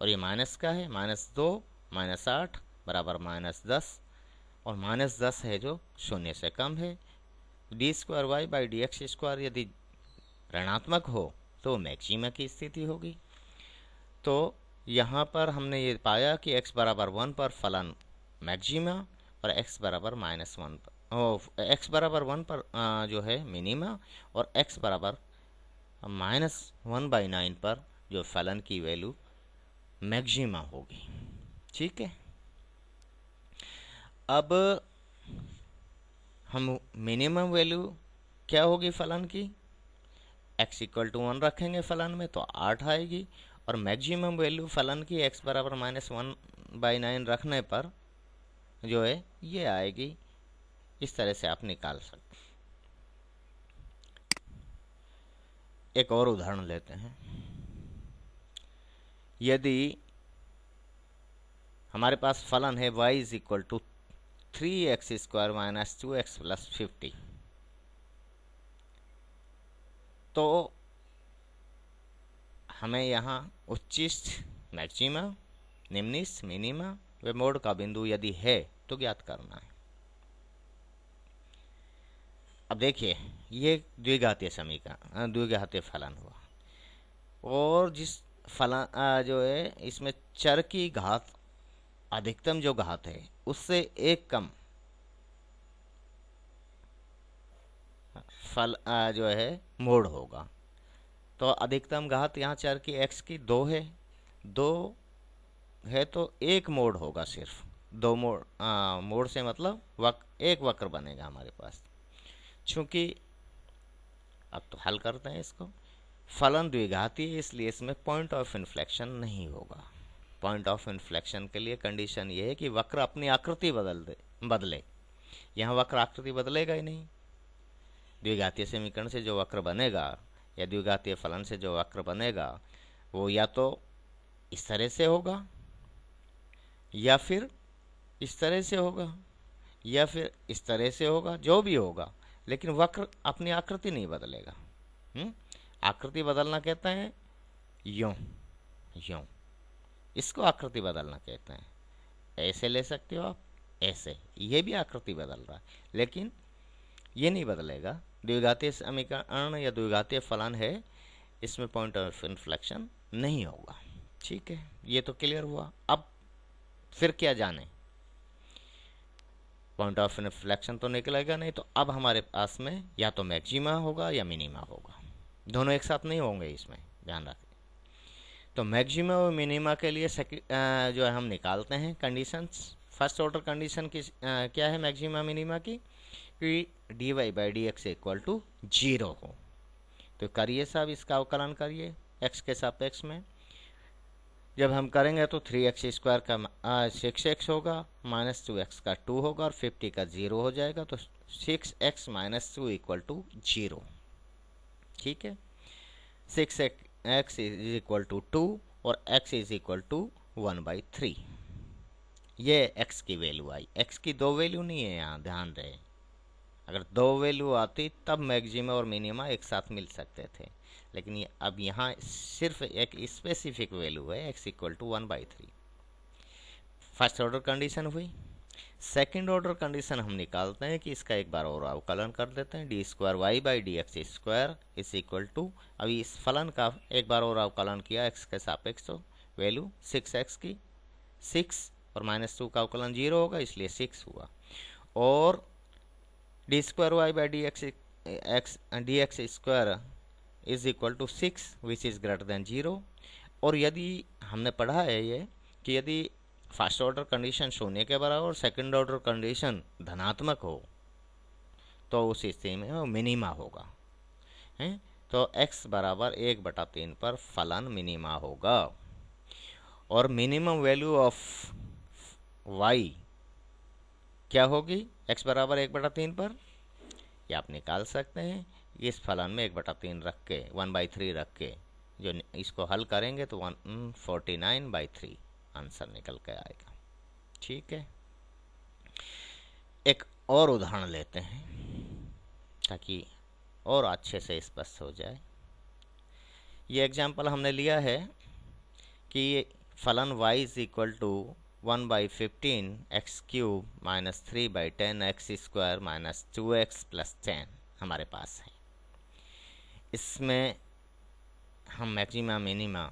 और ये माइनस का है, -2 -8 बराबर -10, और -10 है जो 0 से कम है। d²y/dx² यदि ऋणात्मक हो तो मैक्सिमा की स्थिति होगी। तो यहाँ पर हमने ये पाया कि x बराबर 1 पर फलन मैक्सिमा और x बराबर -1 पर x बराबर 1 पर जो है मिनिमा, और x बराबर -1/9 पर जो फलन की वैल्यू मैक्सिमा होगी। ठीक है, अब हम मिनिमम वैल्यू क्या होगी फलन की, x इक्वल टू 1 रखेंगे फलन में तो 8 आएगी, और मैक्सिमम वैल्यू फलन की x बराबर -1/9 रखने पर जो है ये आएगी। इस तरह से आप निकाल सकते। एक और उदाहरण लेते हैं। यदि हमारे पास फलन है y is equal to 3x² minus 2x plus 50, तो हमें यहाँ उच्चिष्ट मैक्सिमा, निम्निष्ट मिनिमा व मोड का बिंदु यदि है तो ज्ञात करना है। अब देखिए, ये द्विघातीय समीकरण, द्विघातीय फलन हुआ, और जिस फलन जो है इसमें चर की घात अधिकतम जो घात है उससे एक कम फल जो है मोड होगा। तो अधिकतम घात यहाँ चर की x की 2 है, 2 है तो एक मोड होगा, सिर्फ 2 मोड। मोड से मतलब एक वक्र बनेगा हमारे पास। चूँकि अब तो हल करते हैं इसको, फलन द्विघाती है इसलिए इसमें पॉइंट ऑफ इन्फ्लेक्शन नहीं होगा। पॉइंट ऑफ इन्फ्लेक्शन के लिए कंडीशन ये है कि वक्र अपनी आकृति बदले। यहाँ वक्र आकृति बदलेगा ही नहीं। द्विघातीय समीकरण से जो वक्र बनेगा या द्विघातीय फलन से जो वक्र बनेगा वो या तो इस तरह से होगा, या फिर इस तरह से होगा, या फिर इस तरह से होगा, जो भी होगा, लेकिन वक्र अपनी आकृति नहीं बदलेगा। आकृति बदलना कहते हैं यूं यूं, इसको आकृति बदलना कहते हैं। ऐसे ले सकते हो आप, ऐसे, ये भी आकृति बदल रहा है, लेकिन ये नहीं बदलेगा। द्विघातीय समीकरण या द्विघातीय फलन है, इसमें पॉइंट ऑफ इन्फ्लेक्शन नहीं होगा। ठीक है, ये तो क्लियर हुआ। अब फिर क्या जाने, पॉइंट ऑफ इन्फ्लेक्शन तो निकलेगा नहीं, तो अब हमारे पास में या तो मैक्सिमा होगा या मिनिमा होगा, दोनों एक साथ नहीं होंगे, इसमें ध्यान रखें। तो मैक्सिमा और मिनिमा के लिए जो है हम निकालते हैं कंडीशंस। फर्स्ट ऑर्डर कंडीशन की क्या है मैक्सिमा मिनिमा की, कि d y by d x equal to 0 हो। तो करिए साहब, इसका अवकलन करिए एक्स के सापेक्ष में। जब हम करेंगे तो 3x² का 6x होगा, -2x का 2 होगा और 50 का 0 हो जाएगा। तो 6x - 2 इक्वल टू 0। ठीक है, 6x इज इक्वल टू 2 और x इज इक्वल टू 1/3। ये x की वैल्यू आई। x की दो वैल्यू नहीं है यहाँ, ध्यान रहे। अगर दो वैल्यू आती तब मैक्सिमा और मिनिमा एक साथ मिल सकते थे, लेकिन ये अब यहाँ सिर्फ एक स्पेसिफिक वैल्यू है, x equal to 1/3। First order condition हुई। सेकंड ऑर्डर कंडीशन हम निकालते हैं कि इसका एक बार और अवकलन कर देते हैं, d²y/dx² इज इक्वल टू, अभी इस फलन का एक बार और अवकलन किया x के सापेक्ष, तो वैल्यू 6x की 6 और -2 का अवकलन 0 होगा, इसलिए 6 हुआ। और d²y/dx² is equal to 6 which is greater than 0। और यदि हमने पढ़ा है ये कि यदि फर्स्ट ऑर्डर कंडीशन शून्य के बराबर और सेकंड ऑर्डर कंडीशन धनात्मक हो तो उस स्थिति में वो मिनिमा होगा, है। तो x बराबर 1/3 पर फलन मिनिमा होगा। और मिनिमम वैल्यू ऑफ y क्या होगी, x बराबर 1/3 पर, ये आप निकाल सकते हैं। इस फलन में 1/3 रख के 1/3 रख के जो इसको हल करेंगे तो 149/3 आंसर निकल के आएगा। ठीक है, एक और उदाहरण लेते हैं ताकि और अच्छे से स्पष्ट हो जाए। ये एग्जाम्पल हमने लिया है कि फलन y is equal to 1/15 x³ - 3/10 x² - 2x + 10 हमारे पास है। इसमें हम मैक्सिमा मिनिमा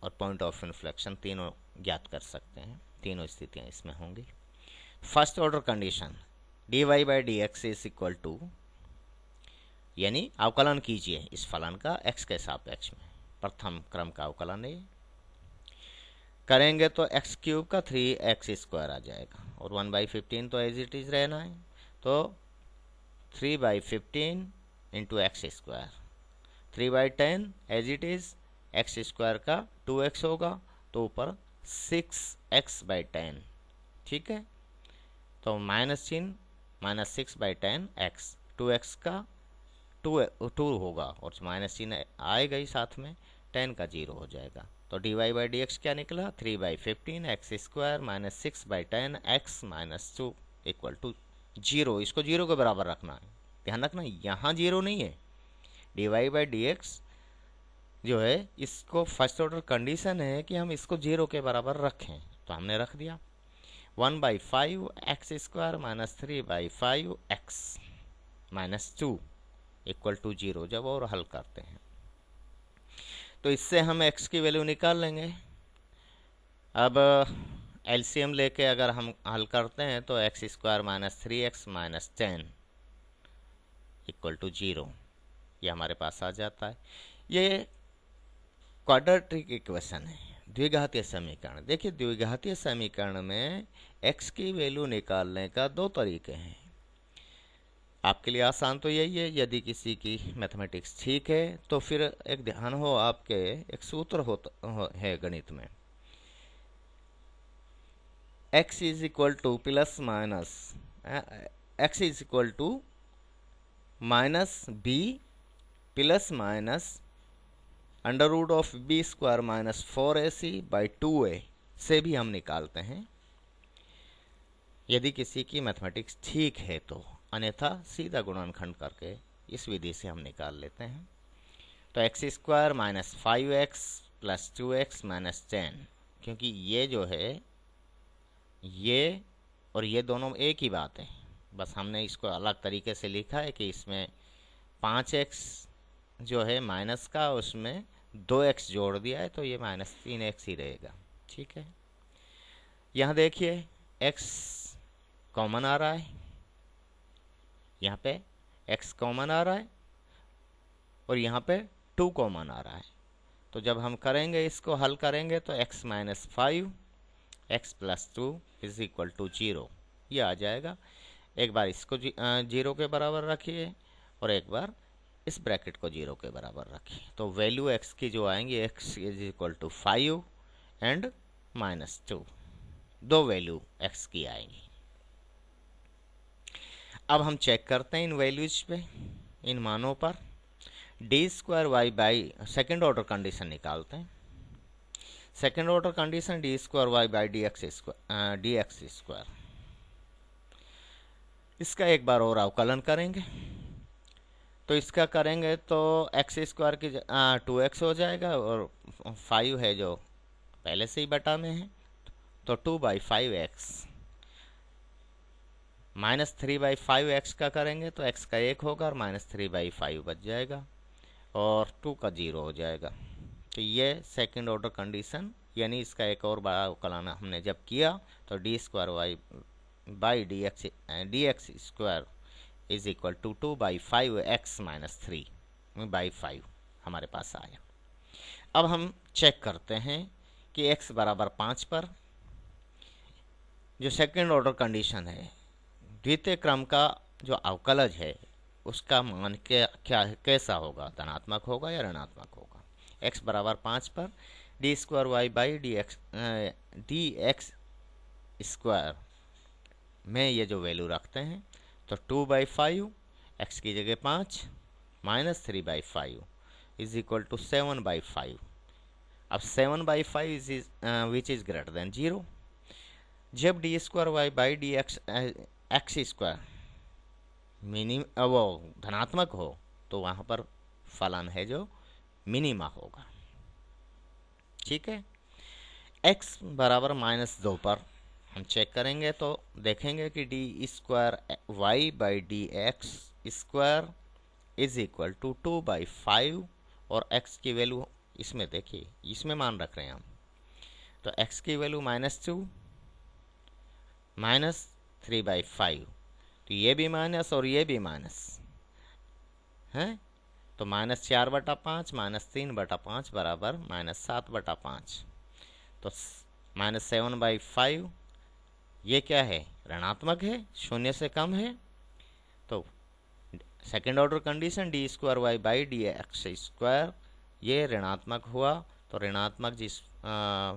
और पॉइंट ऑफ इन्फ्लेक्शन तीनों ज्ञात कर सकते हैं, तीनों स्थितियां इसमें होंगी। First order condition dy/dx is equal to, यानी अवकलन कीजिए इस फलन का x के सापेक्ष में, प्रथम क्रम का अवकलन है, करेंगे तो x³ का 3x² आ जाएगा और 1/15 तो एज इट इज रहना है, तो 3/15 into x², 3/10 as it is, x² का 2x होगा तो ऊपर 6x/10। ठीक है, तो माइनस चिन्ह, -6/10 x, 2x का 2 होगा और माइनस चिन्ह आएगा ही साथ में, 10 का 0 हो जाएगा। तो dy/dx क्या निकला, 3/15 x² - 6/10 x - 2 इक्वल टू 0। इसको 0 के बराबर रखना है, ध्यान रखना यहाँ 0 नहीं है। dy/dx जो है इसको फर्स्ट ऑर्डर कंडीशन है कि हम इसको 0 के बराबर रखें, तो हमने रख दिया। 1/5 x² - 3/5 x - 2 इक्वल टू 0 जब और हल करते हैं तो इससे हम x की वैल्यू निकाल लेंगे। अब एलसीएम लेके अगर हम हल करते हैं तो x² - 3x - 10 इक्वल टू 0, ये हमारे पास आ जाता है। ये क्वाड्रेटिक इक्वेशन है, द्विघातीय समीकरण। देखिए द्विघातीय समीकरण में x की वैल्यू निकालने का दो तरीके हैं। आपके लिए आसान तो यही है, यदि किसी की मैथमेटिक्स ठीक है तो फिर एक ध्यान हो आपके, एक सूत्र है गणित में, x is equal to plus minus x is equal to -b plus minus √b² - 4ac/2a से भी हम निकालते हैं यदि किसी की मैथमेटिक्स ठीक है तो, अन्यथा सीधा गुणनखंड करके इस विधि से हम निकाल लेते हैं। तो x² - 5x + 2x - 10, क्योंकि ये जो है ये और ये दोनों एक ही बात है, बस हमने इसको अलग तरीके से लिखा है कि इसमें 5x जो है माइनस का, उसमें 2x जोड़ दिया है तो ये -3x ही रहेगा। ठीक है, यहाँ देखिए x कॉमन आ रहा है, यहाँ पे x कॉमन आ रहा है और यहाँ पे 2 कॉमन आ रहा है। तो जब हम करेंगे, इसको हल करेंगे तो x - 5 x + 2 = 0 ये आ जाएगा। एक बार इसको 0 के बराबर रखिए और एक बार इस ब्रैकेट को 0 के बराबर रखिए, तो वैल्यू x की जो आएंगी x = 5 एंड -2, दो वैल्यू x की आएंगी। अब हम चेक करते हैं इन वैल्यूज पे, इन मानों पर। d² y second order condition निकालते हैं। Second order condition d² y dx²। इसका एक बार और अवकलन करेंगे, तो इसका करेंगे तो x² की 2x हो जाएगा और 5 है जो पहले से ही बटा में है, तो 2/5x -3/5x का करेंगे तो x का 1 होगा और -3/5 बच जाएगा और 2 का 0 हो जाएगा। तो ये सेकंड ऑर्डर कंडीशन, यानी इसका एक और बड़ा अवकलन हमने जब किया तो d² y dx² = 2/5x - 3/5 हमारे पास आया। अब हम चेक करते हैं कि x = 5 पर जो सेकंड ऑर्डर कंडीशन है, द्वितीय क्रम का जो अवकलज है उसका मान क्या कैसा होगा, धनात्मक होगा या ऋणात्मक होगा। x = 5 पर d² dx² में ये जो वैल्यू रखते हैं तो 2/5 x की जगह 5 -3/5 = 7/5। अब 7/5 विच इज ग्रेटर देन 0। जब d² dx² वो धनात्मक हो तो वहाँ पर फलन है जो मिनिमा होगा। ठीक है, x = -2 पर हम चेक करेंगे तो देखेंगे कि d² y dx² = 2/5 और x की वैल्यू इसमें देखिए, इसमें मान रख रहे हैं हम, तो x की वैल्यू -2 -3/5, तो ये भी माइनस और ये भी माइनस है, तो -4/5 -3/5 बराबर -7/5, तो -7/5 ये क्या है, ऋणात्मक है, 0 से कम है। तो second order condition d² y dx² ये ऋणात्मक हुआ, तो ऋणात्मक जिस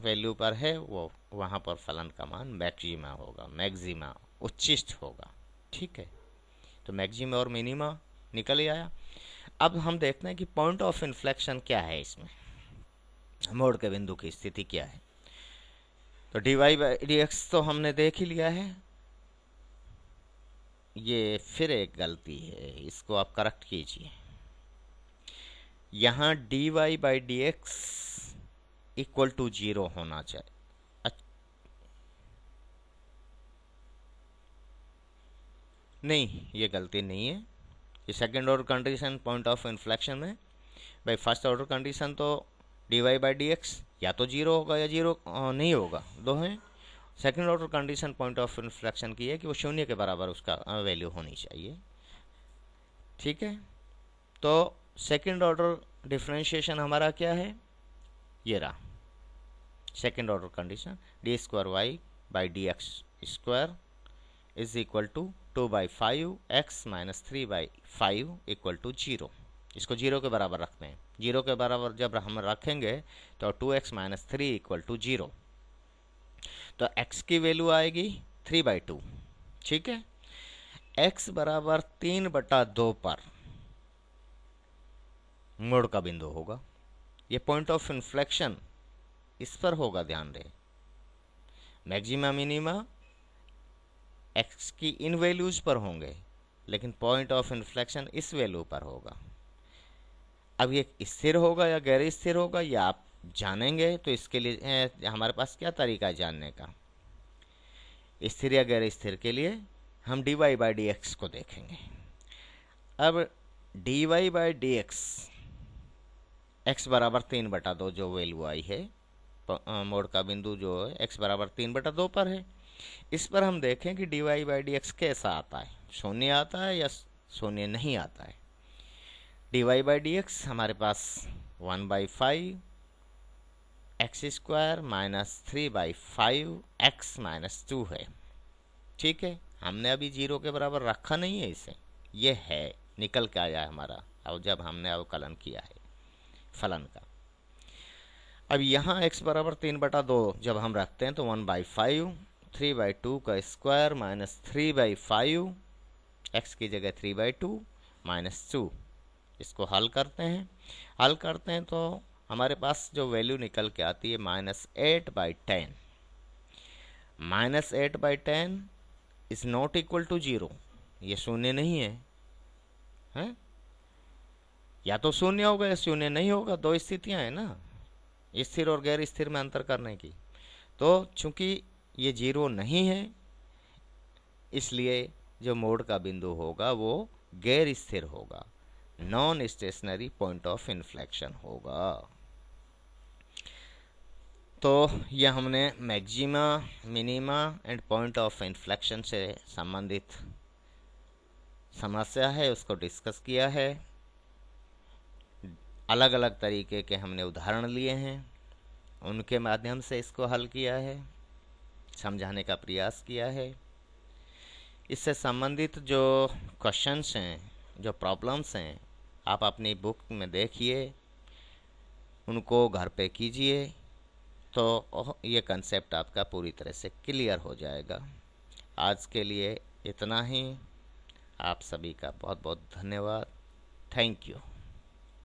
वैल्यू पर है वो वहाँ पर फलन का मान मैक्सिमा होगा, मैक्सिमा उच्चिष्ट होगा। ठीक है, तो मैक्सिमा और मिनिमा निकल ही आया। अब हम देखते हैं कि पॉइंट ऑफ इन्फ्लेक्शन क्या है, इसमें मोड़ के बिंदु की स्थिति क्या है। तो dy/dx तो हमने देख ही लिया है। ये फिर एक गलती है, इसको आप करेक्ट कीजिए। यहाँ dy/dx = 0 होना चाहिए। नहीं, ये गलती नहीं है। ये second order condition point of inflection में, भाई फर्स्ट ऑर्डर कंडीशन तो dy/dx या तो 0 होगा या 0 नहीं होगा, दो हैं। Second order condition point of inflection की है कि वो 0 के बराबर उसका वैल्यू होनी चाहिए। ठीक है, तो सेकेंड ऑर्डर डिफरेंशिएशन हमारा क्या है, ये रहा second order condition d² y dx² = 2/5 x - 3/5 = 0। इसको 0 के बराबर रखते हैं। 0 के बराबर जब हम रखेंगे तो 2x - 3 = 0, तो x की वैल्यू आएगी 3/2। ठीक है, x = 3/2 पर मोड़ का बिंदु होगा। ये पॉइंट ऑफ इन्फ्लेक्शन इस पर होगा, ध्यान रहे। मैक्सिमा मिनिमा x की इन वैल्यूज पर होंगे, लेकिन पॉइंट ऑफ इन्फ्लेक्शन इस वैल्यू पर होगा। अब ये स्थिर होगा या गैर स्थिर होगा, ये आप जानेंगे। तो इसके लिए हमारे पास क्या तरीका है जानने का, स्थिर या गैर स्थिर के लिए हम dy/dx को देखेंगे। अब dy/dx x बराबर 3/2 जो वैल्यू आई है मोड का बिंदु जो है x बराबर 3/2 पर है। इस पर हम देखें कि dy बाई डी एक्स कैसा आता है, शून्य आता है या शून्य नहीं आता है। dy बाई डी एक्स हमारे पास 1/5 x square minus 3/5 x minus 2 है। ठीक है, हमने अभी 0 के बराबर रखा नहीं है इसे, ये है निकल के आया है हमारा और जब हमने अवकलन किया है फलन का। अब यहाँ x बराबर 3/2 जब हम रखते हैं तो 1/5 3/2 का स्क्वायर माइनस 3/5 x की जगह 3/2 माइनस 2, इसको हल करते हैं तो हमारे पास जो वैल्यू निकल के आती है -8/10। -8/10 इज नॉट इक्वल टू 0, ये शून्य नहीं है, हैं? या तो शून्य होगा या शून्य नहीं होगा, दो स्थितियां हैं ना, स्थिर और गैर स्थिर में अंतर करने की। तो चूंकि ये 0 नहीं है इसलिए जो मोड का बिंदु होगा वो गैर स्थिर होगा, non stationary point of inflection होगा। तो यह हमने maxima, minima and point of inflection से संबंधित समस्या है उसको डिस्कस किया है। अलग अलग तरीके के हमने उदाहरण लिए हैं, उनके माध्यम से इसको हल किया है, समझाने का प्रयास किया है। इससे संबंधित जो क्वेश्चंस हैं, जो प्रॉब्लम्स हैं, आप अपनी बुक में देखिए, उनको घर पे कीजिए तो ये कंसेप्ट आपका पूरी तरह से क्लियर हो जाएगा। आज के लिए इतना ही। आप सभी का बहुत बहुत धन्यवाद। Thank you.